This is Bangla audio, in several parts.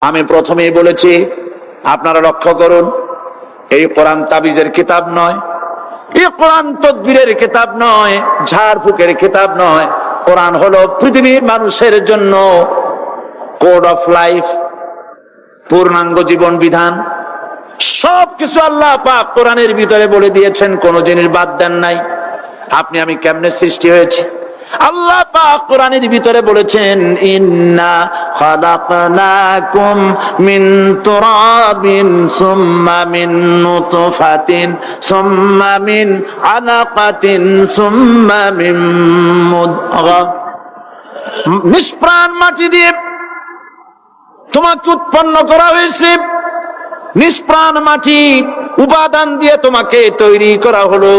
আমি প্রথমেই বলেছি, আপনারা লক্ষ্য করুন, এই কোরআন তাবিজের কিতাব নয়, এই কোরআন তদবিরের কিতাব নয়, ঝাড়ফুঁকের কিতাব নয়। কোরআন হলো পৃথিবীর মানুষের জন্য কোড অফ লাইফ, পূর্ণাঙ্গ জীবন বিধান। সবকিছু আল্লাহ পাক কোরআনের ভিতরে বলে দিয়েছেন, কোন জিনিস বাদ দেন নাই। আপনি আমি কেমনে সৃষ্টি হয়েছে আল্লাহ পাক কোরআনের ভিতরে বলেছেন, ইন্না খালাকনাকুম মিন তুরাবিন সুম্মা মিন নুতফাতিন সুম্মা মিন আলাকাতিন সুম্মা মিন মুদগা। নিষ্প্রাণ মাটি দিয়ে তোমাকে উৎপন্ন করা হয়েছে, নিষ্প্রাণ মাটি উপাদান দিয়ে তোমাকে তৈরি করা হলো।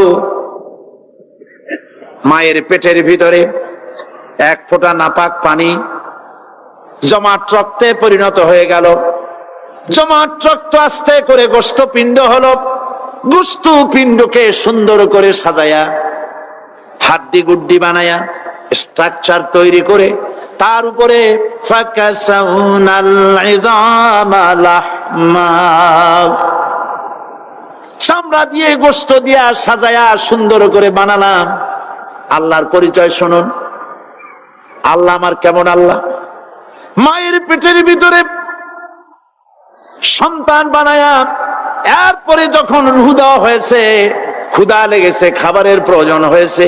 মায়ের পেটের ভিতরে এক ফোঁটা নাপাক পানি জমাট রক্তে পরিণত হয়ে গেল। জমাট রক্ত আস্তে করে গোস্ত পিণ্ড হলো। গোস্ত পিণ্ডকে সুন্দর করে সাজায়া, হাড্ডি গুড্ডি বানায়া, স্ট্রাকচার তৈরি করে তার উপরে চামড়া দিয়ে গোস্ত দিয়া সাজায়া সুন্দর করে বানালাম। আল্লাহর পরিচয় শুনুন, আল্লাহ আমার কেমন আল্লাহ। মায়ের পেটের ভিতরে সন্তান বানায়া, এরপরে যখন রূহ দেওয়া হয়েছে, ক্ষুধা লেগেছে, খাবারের প্রয়োজন হয়েছে,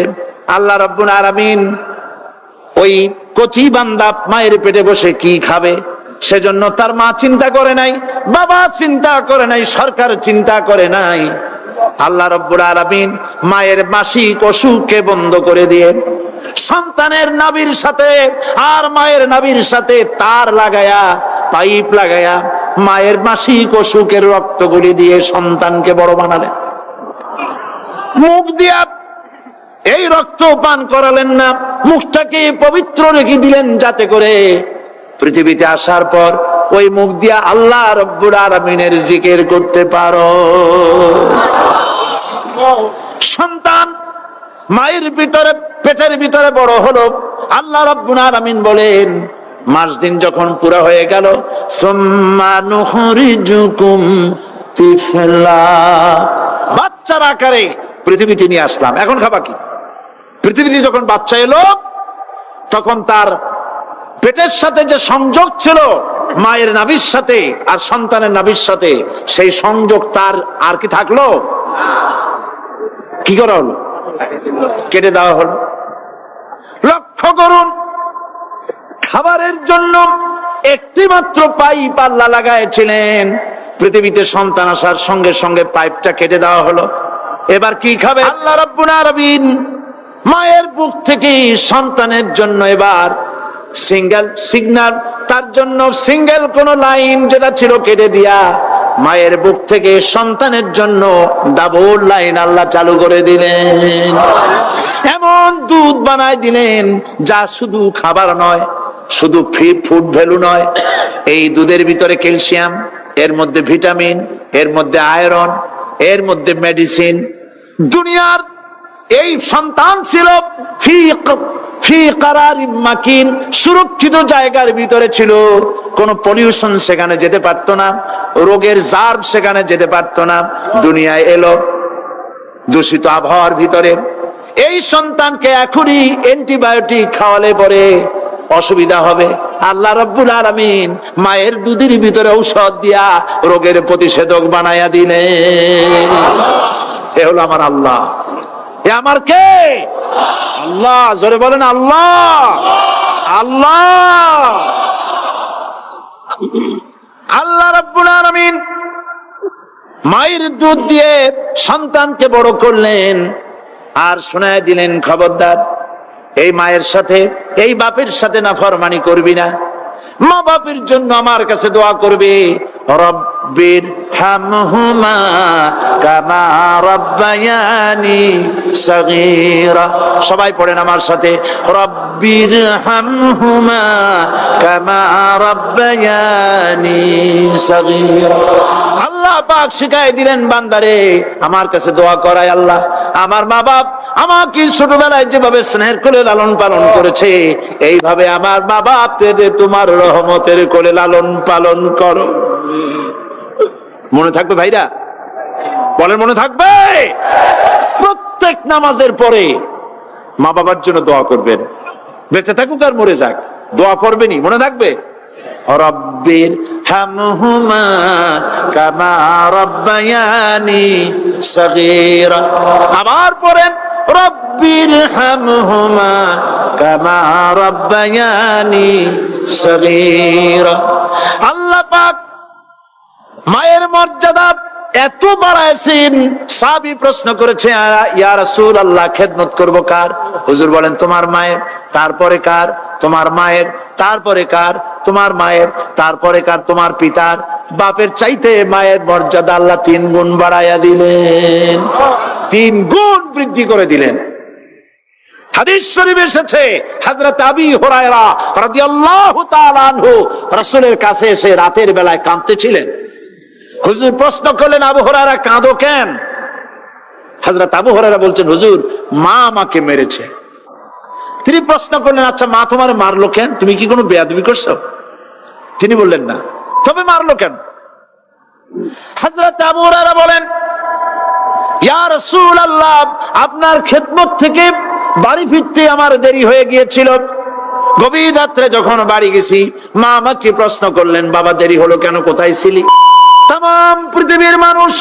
আল্লাহ রাব্বুল আলামিন ওই কচি বান্দা মায়ের পেটে বসে কি খাবে, সেজন্য তার মা চিন্তা করে নাই, বাবা চিন্তা করে নাই, সরকার চিন্তা করে নাই। আল্লাহ রাব্বুল আলামিন মায়ের মাসিক অসুখকে বন্ধ করে দিয়ে সন্তানের নাভির সাথে আর মায়ের নাভির সাথে তার লাগায়া, পাইপ লাগায়া মায়ের মাসিক অসুখের রক্তগুলি দিয়ে সন্তানকে বড় বানালেন। মুখ দিয়া এই রক্ত পান করালেন না, মুখটাকে পবিত্র রেখে দিলেন, যাতে করে পৃথিবীতে আসার পর ওই মুখ দিয়া আল্লাহ রাব্বুল আলামিনের জিকির করতে পারো। সন্তান মায়ের ভিতরে, পেটের ভিতরে বড় হলো। আল্লাহ রাব্বুল আলামিন বলেন, মাস দিন যখন পুরা হয়ে গেল, সুম্মা নুখরিজুকুম তিফলা, বাচ্চার আকারে পৃথিবীতে নিয়ে আসলাম। এখন খাবা কি? পৃথিবীতে যখন বাচ্চা এলো, তখন তার পেটের সাথে যে সংযোগ ছিল মায়ের নাভির সাথে আর সন্তানের নাভির সাথে, সেই সংযোগ তার আর কি থাকলো? কি করা হলো? কেটে দেওয়া হলো। লক্ষ্য করুন, খাবারের জন্য একটি মাত্র পাইপ আল্লাহ লাগাইছিলেন, পৃথিবীতে সন্তান আসার সঙ্গে সঙ্গে পাইপটা কেটে দেওয়া হলো। এবার কি খাবে? আল্লাহ রাব্বুল আলামিন মায়ের বুক থেকে সন্তানের জন্য এবার সিঙ্গেল সিগন্যাল, তার জন্য সিঙ্গেল কোন লাইন যেটা ছিল কেটে দিয়া, মায়ের বুক থেকে সন্তানের জন্য ডাবল লাইন আল্লাহ চালু করে দিলেন। এমন দুধ বানায় দিলেন যা শুধু খাবার নয়, শুধু ফ্রি ফুড ভ্যালু নয়। এই দুধের ভিতরে ক্যালসিয়াম, এর মধ্যে ভিটামিন, এর মধ্যে আয়রন, এর মধ্যে মেডিসিন। দুনিয়ার এই সন্তান ছিল ফি কারারিন মাকিন, সুরক্ষিত জায়গার ভিতরে ছিল। কোন পলিউশন সেখানে যেতে পারতো না, রোগের জার্ম সেখানে যেতে পারতো না। দুনিয়ায় এলো দূষিত আবহাওয়ার ভিতরে। এই সন্তানকে এখনই অ্যান্টিবায়োটিক খাওয়ালে পরে অসুবিধা হবে। আল্লাহ রাব্বুল আলামিন মায়ের দুধের ভিতরে ঔষধ দিয়া রোগের প্রতিষেধক বানায়া দিলেন। এ হলো আমার আল্লাহ। এ আমার কে? আল্লাহ। জোরে বলেন আল্লাহ। আল্লাহ, আল্লাহ রাব্বুল আলামিন মায়ের দুধ দিয়ে সন্তানকে বড় করলেন আর শোনায় দিলেন, খবরদার এই মায়ের সাথে, এই বাপের সাথে নাফরমানি করবি না। মা বাপের জন্য আমার কাছে দোয়া করবে, রব্বির হামহুমা কামা রাব্বায়ানি সাগীরা। সবাই পড়েন আমার সাথে, রব্বির হামহুমা কামা রাব্বায়ানি সাগীরা। আল্লাহ আল্লাহ পাক শিখাই দিলেন বান্দারে আমার কাছে দোয়া করায় আল্লাহ আমার মা বাপ আমাকে ছোটবেলায় যেভাবে স্নেহের কোলে লালন পালন করেছে এইভাবে আমার মা বাপ তোমার রহমতের কোলে লালন পালন করো। মনে থাকবে ভাইরা? বলেন মনে থাকবে? প্রত্যেক নামাজের পরে মা বাবার জন্য দোয়া করবেন, বেঁচে থাকুক আর মরে যাক দোয়া করবেনই, মনে থাকবে? রব্বির হামহুমা কামা রাব্বায়ানি সগীরা। আবার পড়েন রব্বির হামহুমা কামা রাব্বায়ানি সগীরা। আল্লাহ পাক মায়ের মর্যাদা এত বাড়াইছেন, সাহাবী প্রশ্ন করেছে ইয়া রাসূলুল্লাহ খেদমত করব কার? হুজুর বলেন তোমার মায়ের, তারপরে কার? তোমার মায়ের, তারপরে কার? তোমার মায়ের, তারপরে কার? তোমার পিতার। বাপের চাইতে মায়ের মর্যাদা আল্লাহ 3 গুণ বাড়াইয়া দিলেন, 3 গুণ বৃদ্ধি করে দিলেন। হাদিস শরীফে এসেছে হযরত আবী হুরায়রা রাদিয়াল্লাহু তাআলা আনহু রাসূলের কাছে এসে রাতের বেলায় কাঁদতেছিলেন। হুজুর প্রশ্ন করলেন আবু হুরায়রা কাঁদো কেন? হযরত আবু হুরায়রা বলছেন হুজুর মা আমাকে মেরেছে। তিনি প্রশ্ন করলেন আচ্ছা মা তোমার মারলো কেন? তুমি কি কোনো বেয়াদবি করছো? তিনি বললেন না। তবে মারলো কেন? হযরত আবু হুরায়রা বলেন ইয়া রাসূলুল্লাহ আপনার খেদমত থেকে বাড়ি ফিরতে আমার দেরি হয়ে গিয়েছিল। গভীর রাত্রে যখন বাড়ি গেছি মা আমাকে প্রশ্ন করলেন বাবা দেরি হলো কেন, কোথায় ছিলি? তাম পৃথিবীর মানুষ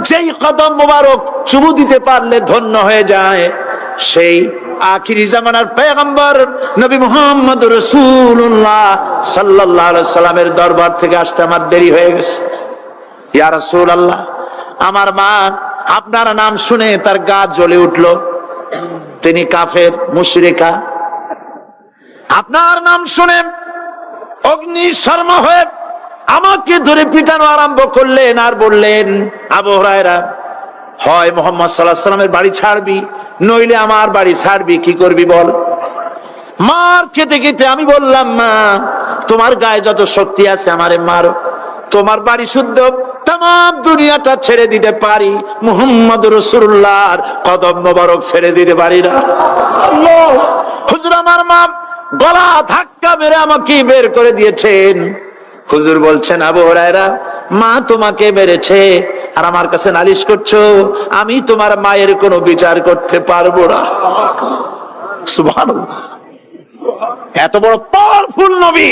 যেই কদম মোবারক চুমু দিতে পারলে ধন্য হয়ে যায় সেই আখিরি জামানার পয়গম্বর নবী মুহাম্মদ রাসূলুল্লাহ সাল্লাল্লাহু আলাইহি সাল্লামের দরবার থেকে আসতে আমার দেরি হয়ে গেছে। ইয়া রাসূলুল্লাহ আমার মা আপনার নাম শুনে তার গা জ্বলে উঠলো, তিনি কাফের মুশরিকা। আপনার নাম শুনে অগ্নি শর্মা হয়ে আমাকে ধরে পিটানো আরম্ভ করলেন আর বললেন আবু হুরায়রা হয় মুহাম্মদ সাল্লাল্লাহু আলাইহি সাল্লামের বাড়ি ছাড়বি নইলে আমার বাড়ি ছাড়বি, কি করবি বল? মার খেতে খেতে আমি বললাম মা তোমার গায়ে যত শক্তি আছে আমারে মারো, তোমার বাড়ি শুদ্ধ তাম দুনিয়াটা ছেড়ে দিতে পারি, মুহাম্মদ রাসূলুল্লাহর কদম মোবারক ছেড়ে দিতে পারি না। আল্লাহ! হুজুর আমার মা গলা ধাক্কা মেরে আমাকে বের করে দিয়েছেন। হুজুর বলছেন আবু হুরায়রা মা তোমাকে মেরেছে আর আমার কাছে নালিশ করছো, আমি তোমার মায়ের কোনো বিচার করতে পারবো না। সুবহানাল্লাহ! এত বড় পাওয়ারফুল নবী,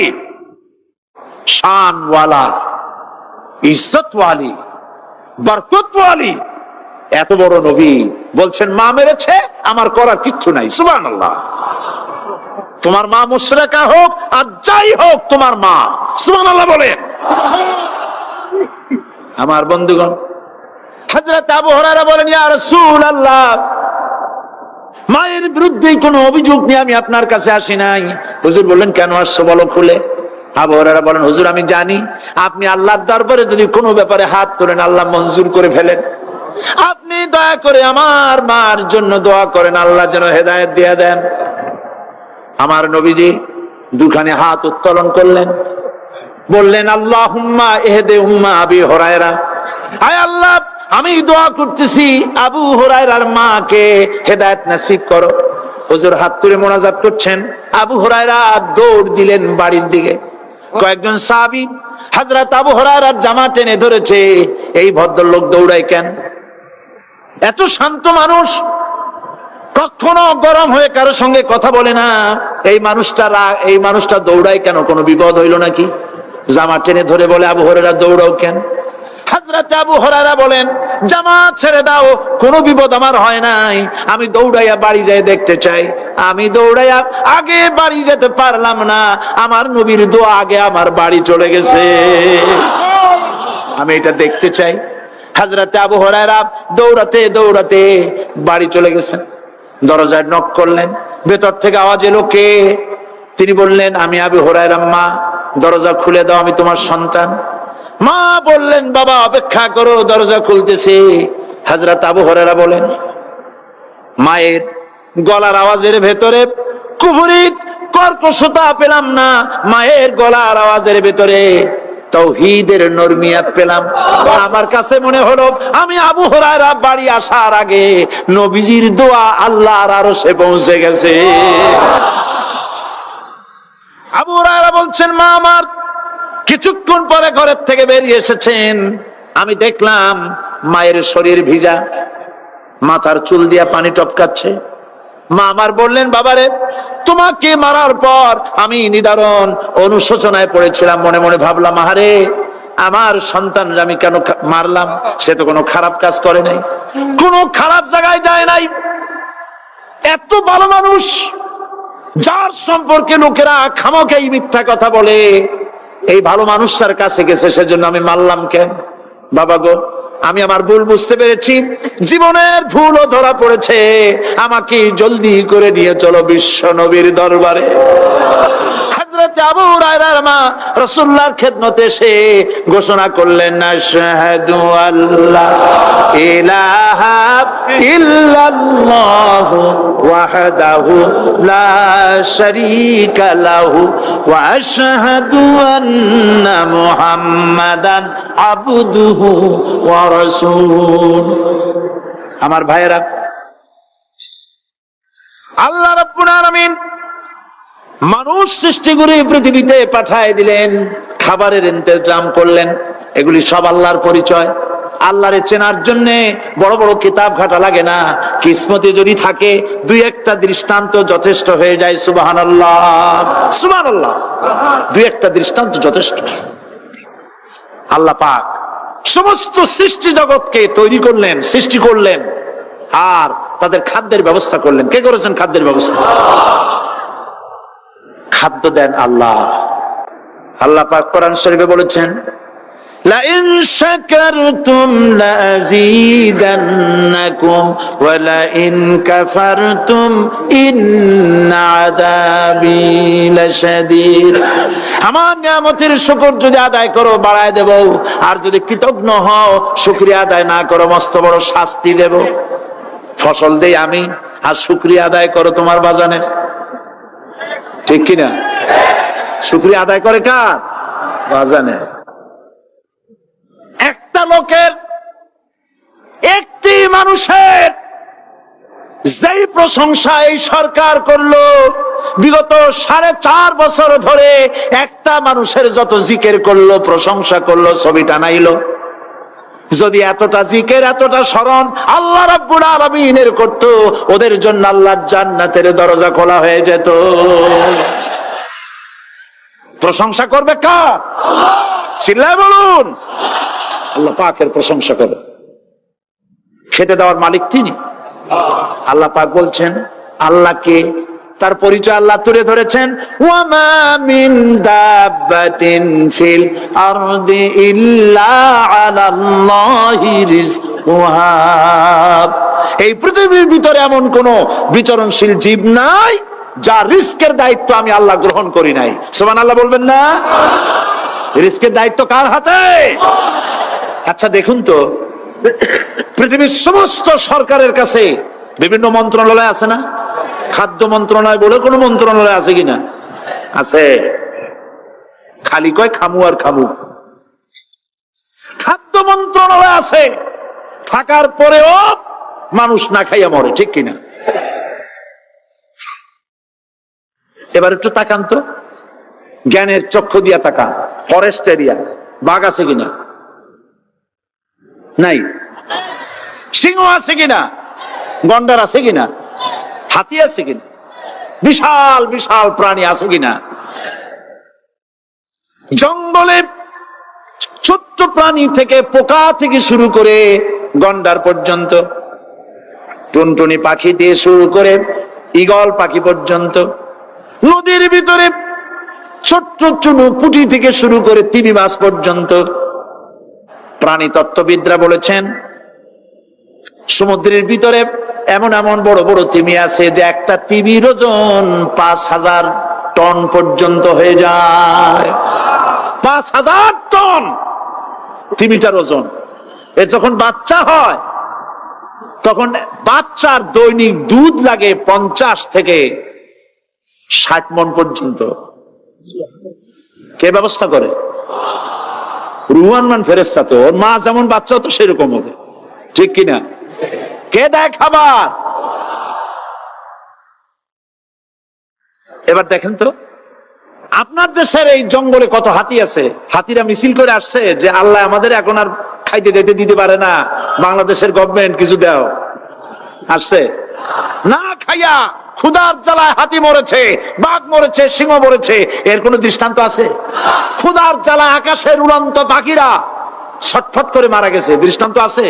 শানওয়ালা, ইজ্জতওয়ালি, বরকতওয়ালি, এত বড় নবী বলছেন মা মেরেছে আমার করার কিচ্ছু নাই। সুবহানাল্লাহ! তোমার মা মুশরিকা হোক আর যাই হোক তোমার মা। সুবহানাল্লাহ বলেন। আমার বন্ধুগণ হযরত আবু হুরায়রা বলেন ইয়া রাসূলুল্লাহ মায়ের বিরুদ্ধে কোনো অভিযোগ নিয়ে আমি আপনার কাছে আসি নাই। হুজুর বললেন কেন আসছো বলো খুলে। আবু হুরায়রা বলেন হুজুর আমি জানি আপনি আল্লাহর দরবারে যদি কোনো ব্যাপারে হাত তোলেন আল্লাহ মঞ্জুর করে ফেলেন, আপনি দয়া করে আমার মার জন্য দোয়া করেন আল্লাহ যেন হেদায়েত দিয়ে দেন। আমার নবীজি দুখানে হাত উত্তোলন করলেন, বললেন আল্লাহুম্মা ইহদি উম্মা আবি হুরায়রা, আয় আল্লাহ আমি দোয়া করতেছি আবু হুরায়রার মাকে হেদায়েত নসিব করো। হুজুর হাত তুলে মোনাজাত করছেন, আবু হুরায়রা দৌড় দিলেন বাড়ির দিকে। কয়েকজন সাহাবী হযরত আবু হুরায়রার জামা টেনে ধরেছে, এই ভদ্রলোক দৌড়ায় কেন? এত শান্ত মানুষ, কখনো গরম হয়ে কারো সঙ্গে কথা বলে না, এই মানুষটা দৌড়ায় কেন? কোনো বিপদ হইল নাকি? জামা টেনে ধরে বলে আবু হুরায়রা দৌড়াও কেন? হযরত আবু হুরায়রা বলেন জামা ছেড়ে দাও, কোনো বিপদ আমার হয় নাই, আমি দৌড়াইয়া বাড়ি যাই দেখতে চাই। আমি দৌড়াইয়া আগে বাড়ি যেতে পারলাম না, আমার নবীর দোয়া আগে আমার বাড়ি চলে গেছে, আমি এটা দেখতে চাই। হযরত আবু হুরায়রা দৌড়াতে দৌড়াতে বাড়ি চলে গেছেন। দরজায় নক করলেন, ভেতর থেকে আওয়াজ এলো কে? তিনি বললেন আমি আবু হুরায়রা, মা দরজা খুলে দাও, আমি তোমার সন্তান। মা বললেন বাবা অপেক্ষা করো, দরজা খুলতেছে। হযরত আবু হুরায়রা বলেন মায়ের গলার আওয়াজের ভেতরে কুফরি কর্কশতা পেলাম না, মায়ের গলার আওয়াজের ভেতরে তাওহীদের নরমিয়াত পেলাম। আমার কাছে মনে হলো আমি আবু হুরায়রা বাড়ি আসার আগে নবীজির দোয়া আল্লাহর আরশে পৌঁছে গেছে। আবু হুরায়রা বলছেন, মা আমার কিছুক্ষণ পরে ঘরের থেকে বেরিয়ে এসেছেন, আমি দেখলাম মায়ের শরীর ভিজা, মাথার চুল দিয়া পানি টপকাচ্ছে। মা আমার বললেন, বাবারে তোমাকে মারার পর আমি নিদারুণ অনুশোচনায় পড়েছিলাম, মনে মনে ভাবলাম, আহারে আমার সন্তান আমি কেন মারলাম? সে তো কোনো খারাপ কাজ করে নাই, কোনো খারাপ জায়গায় যায় নাই, এত ভালো মানুষ যার সম্পর্কে লোকেরা খামোখাই মিথ্যা কথা বলে, এই ভালো মানুষটার কাছে গেছে, সেজন্য আমি মারলাম কেন? বাবা গো, আমি আমার ভুল বুঝতে পেরেছি, জীবনের ভুলও ধরা পড়েছে, আমাকে জলদি করে নিয়ে চলো বিশ্ব নবীর দরবারে। হযরত আবু হুরায়রার মা রাসূলুল্লাহর খেদমতে এসে ঘোষণা করলেন, আশহাদু আল্লা ইলাহা ইল্লাল্লাহু ওয়াহদাহু লা শারীকা লাহু ওয়া আশহাদু আন্না মুহাম্মাদান আবদুহু ওয়া রাসূলুহু। আমার ভাইয়েরা, আল্লাহ রাব্বুল আলামিন মানুষ সৃষ্টি করে পৃথিবীতে পাঠায় দিলেন, খাবারের ইন্তজাম করলেন, এগুলি সব আল্লাহর পরিচয়। আল্লাহরে চেনার জন্য বড় বড় কিতাব ঘাটা লাগে না, কিসমতে যদি থাকে দুই একটা দৃষ্টান্ত যথেষ্ট হয়ে যায়। সুবহানাল্লাহ, সুবহানাল্লাহ, দুই একটা দৃষ্টান্ত যথেষ্ট। আল্লাহ পাক সমস্ত সৃষ্টি জগৎকে তৈরি করলেন, সৃষ্টি করলেন, আর তাদের খাদ্যের ব্যবস্থা করলেন। কে করেছেন খাদ্যের ব্যবস্থা? খাদ্য দেন আল্লাহ। আল্লাহ পাক কোরআন শরীফে বলেছেন, লা ইন শাকারতুম লাযীদান্নাকুম ওয়া লা ইন কাফারতুম ইন্না আযাবী লাশাদীদ। আমার নিয়ামতের শুকর যদি আদায় করো বাড়ায় দেব, আর যদি কৃতজ্ঞ হও শুকরিয়া আদায় না করো মস্ত বড় শাস্তি দেব। ফসল দেই আমি, আর শুকরিয়া আদায় করো তোমার বাজানে, ঠিক কিনা? শুকরিয়া আদায় করে কার? বাজানে। একটা লোকের, একটি মানুষের যেই প্রশংসা এই সরকার করলো, বিগত 4.5 বছর ধরে একটা মানুষের যত জিকির করলো, প্রশংসা করলো, ছবি টানাইলো, যদি এতটা জিকির এতটা স্মরণ আল্লাহ রাব্বুল আলামিনের করতো, ওদের জন্য আল্লাহর জান্নাতের দরজা খোলা হয়ে যেত। প্রশংসা করবে কার? আল্লাহ। চিল্লায় বলুন, আল্লাহ পাকের প্রশংসা করে। খেতে দেওয়ার মালিক তিনি। আল্লাহ পাক বলছেন, আল্লাহকে, তার পরিচয় আল্লাহ তুলে ধরেছেন, ওয়ামা মিন দাব্বাতিন ফিল আরদি ইল্লা আলাল্লাহি রিজকুহা। এই পৃথিবীর ভিতরে এমন কোন বিচরণশীল জীব নাই যার রিস্কের দায়িত্ব আমি আল্লাহ গ্রহণ করি নাই। সুবহানাল্লাহ বলবেন না? রিস্কের দায়িত্ব কার হাতে? আচ্ছা দেখুন তো, পৃথিবীর সমস্ত সরকারের কাছে বিভিন্ন মন্ত্রণালয় আছে না? খাদ্য মন্ত্রণালয় বলে কোন মন্ত্রণালয় আছে কিনা? আছে। খালি কয় খামু আর খামু। খাদ্য মন্ত্রণালয় আছে, থাকার পরেও মানুষ না খাইয়া মরে, ঠিক কিনা? এবার একটু তাকান তো, জ্ঞানের চক্ষু দিয়া তাকান, ফরেস্ট এরিয়া, বাঘ আছে কিনা? নাই। সিংহ আছে কিনা? গন্ডার আছে কিনা? হাতি আছে কিনা? বিশাল বিশাল প্রাণী আছে কিনা? জঙ্গলে ছোট্ট প্রাণী থেকে, পোকা থেকে শুরু করে গন্ডার পর্যন্ত, টুনটুনি পাখি দিয়ে শুরু করে ঈগল পাখি পর্যন্ত, নদীর ভিতরে ছোট্ট চুনু পুঁটি থেকে শুরু করে তিমি মাছ পর্যন্ত। প্রাণী তত্ত্ববিদরা বলেছেন, সমুদ্রের ভিতরে এমন এমন বড় বড় তিমি আছে যে একটা তিমির ওজন 5000 টন পর্যন্ত হয়ে যায়। 5000 টন তিমিটার ওজন। এর যখন বাচ্চা হয়, তখন বাচ্চার দৈনিক দুধ লাগে 50 থেকে 60 মণ পর্যন্ত। কে ব্যবস্থা করে? রুহানমান ফেরেশতা তো, ওর মা যেমন বাচ্চা তো সেরকম হবে, ঠিক কিনা? কে দেয় খাবার? এবার দেখেন তো, আপনার দেশের এই জঙ্গলে কত হাতি আছে, হাতিরা মিছিল করে আসছে যে আল্লাহ আমাদের এখন আর খাইতে খাইতে দিতে পারে না, বাংলাদেশের গভর্নমেন্ট কিছু দাও, আসছে না? খাইয়া ক্ষুধার জ্বালায় হাতি মরেছে, বাঘ মরেছে, সিংহ মরেছে, এর কোন দৃষ্টান্ত আছে? ক্ষুধার জ্বালায় আকাশের উড়ন্ত পাখিরা ছটফট করে মারা গেছে, দৃষ্টান্ত আছে?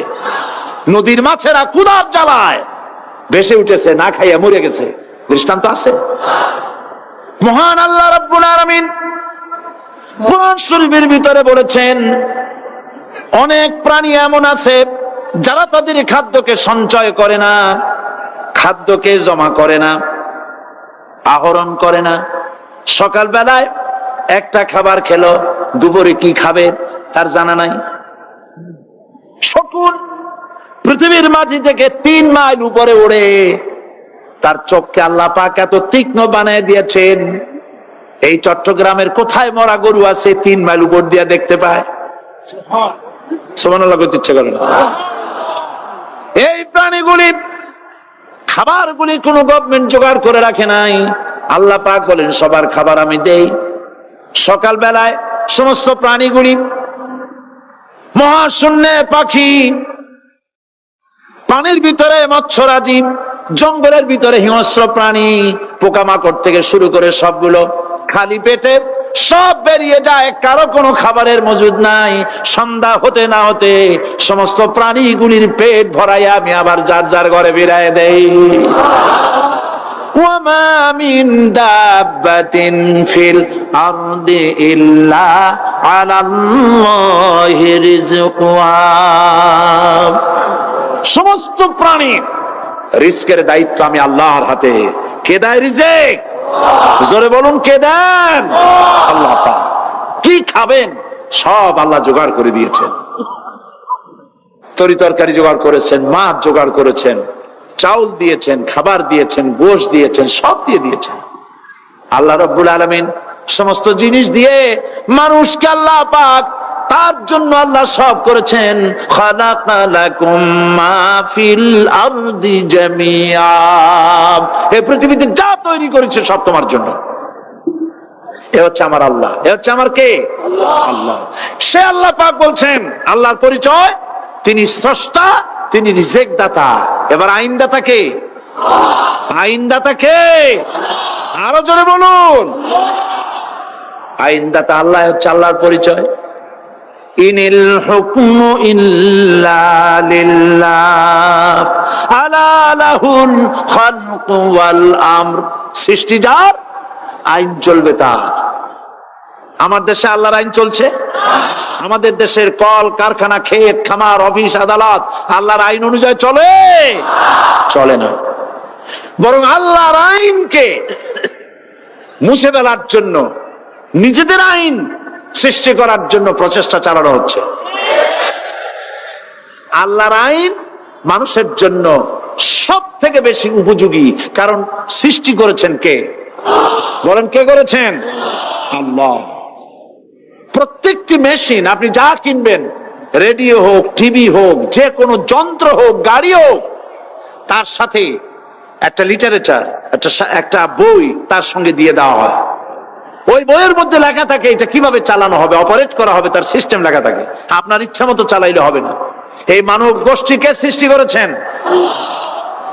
নদীর মাছেরা ক্ষুধার জ্বালায় ভেসে উঠেছে, না খাইয়া মরে গেছে, দৃষ্টান্ত আছে? মহান আল্লাহ রাব্বুল আলামিন কোরআন শরীফের ভিতরে বলেছেন, অনেক প্রাণী এমন আছে যারা তাদের খাদ্যকে সঞ্চয় করে না, খাদ্যকে জমা করে না, আহরণ করে না। সকাল বেলায় একটা খাবার খেলো, দুপুরে কি খাবে তার জানা নাই। শকুন পৃথিবীর মাঝি থেকে 3 মাইল উপরে ওড়ে, তার চোখকে আল্লাহ পাক এত তীক্ষ্ণ বানিয়ে দিয়েছেন, এই চট্টগ্রামের কোথায় মরা গরু আছে 3 মাইল উপর দিয়ে দেখতে পায়? সুবহানাল্লাহ করতে ইচ্ছে করে না। এই প্রাণীগুলি খাবারগুলি কোন গভর্নমেন্ট জোগাড় করে রাখে নাই, আল্লাহ পাক বলেন সবার খাবার আমি দেই। সকাল বেলায় সমস্ত প্রাণীগুলি, মহাশূন্যে পাখি, পানির ভিতরে মৎস্যরাজি, জঙ্গলের ভিতরে হিংস্র প্রাণী, পোকামাকড় থেকে শুরু করে সবগুলো খালি পেটে সব বেরিয়ে যায়, কারো কোনো খাবারের মজুদ নাই। সন্ধ্যা হতে না হতে সমস্ত প্রাণীগুলির পেট ভরাইয়া আমি আবার যার যার ঘরে ফিরাইয়া দেই। ওয়ামা মিন দাব্বাতিন ফিল আরদি ইল্লা আলাল্লাহি রিজকুহা। সমস্ত প্রাণী রিজকের দায়িত্ব আমি আল্লাহর হাতে। কে দেয় রিজেক? জোরে বলুন, কে দেন? আল্লাহ পাক। কি খাবেন সব আল্লাহ জোগাড় করে দিয়েছেন। তরি তরকারি জোগাড় করেছেন, মাছ জোগাড় করেছেন, চাউল দিয়েছেন, খাবার দিয়েছেন, গোশত দিয়েছেন, সব দিয়ে দিয়েছেন আল্লাহ রাব্বুল আলামিন। সমস্ত জিনিস দিয়ে মানুষকে আল্লাহ পাক তার জন্য আল্লাহ সব করেছেন। খালাকা লাকুম মা ফিল আরদি জামিআ, এই পৃথিবীতে যা তৈরি করেছে সব তোমার জন্য। এ হচ্ছে আমার আল্লাহ, এ হচ্ছে আমার কে? আল্লাহ। সে আল্লাহ পাক বলছেন, আল্লাহর পরিচয়, তিনি স্রষ্টা, তিনি রিজেক দাতা। এবার আইনদাতা কে? আইনদাতা কে? আরো জোরে বলুন। আইনদাতা আল্লাহ, হচ্ছে আল্লাহর পরিচয়। ইনিল হুকমু ইল্লা লিল্লাহ আলা লাহুল খালকু ওয়াল আমর। সৃষ্টি যার, আইন চলবে তার। আমার দেশে আল্লাহর আইন চলছে? আমাদের দেশের কল কারখানা, ক্ষেত খামার, অফিস আদালত আল্লাহর আইন অনুযায়ী চলে? চলে না। বরং আল্লাহর আইনকে মুছে ফেলার জন্য নিজেদের আইন সৃষ্টি করার জন্য প্রচেষ্টা চালানো হচ্ছে। আল্লাহর আইন মানুষের জন্য সব থেকে বেশি উপযোগী, কারণ সৃষ্টি করেছেন কে? বলেন, কে করেছেন? আল্লাহ। প্রত্যেকটি মেশিন আপনি যা কিনবেন, রেডিও হোক, টিভি হোক, যে কোনো যন্ত্র হোক, গাড়ি হোক, তার সাথে একটা লিটারেচার, একটা বই তার সঙ্গে দিয়ে দেওয়া হয়। ওই বইয়ের মধ্যে লেখা থাকে এটা কিভাবে চালানো হবে, অপারেট করা হবে, তার সিস্টেম লেখা থাকে। আপনার ইচ্ছা মতো চালাইলে হবে না। এই মানব গোষ্ঠীকে সৃষ্টি করেছেন।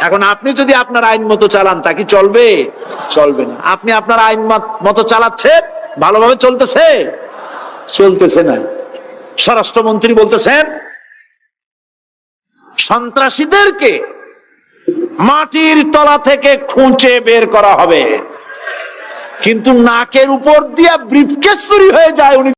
এখন আপনি যদি আপনার আইন মতো চালান, তা কি চলবে? চলবে না। আপনি আপনার আইন মতো চালাচ্ছেন, ভালোভাবে চলতেছে? চলতেছে না। স্বরাষ্ট্রমন্ত্রী বলতেছেন সন্ত্রাসীদেরকে মাটির তলা থেকে খুঁজে বের করা হবে, কিন্তু নাকের উপর দিয়া ব্রিফকেস চুরি হয়ে যায়। উনি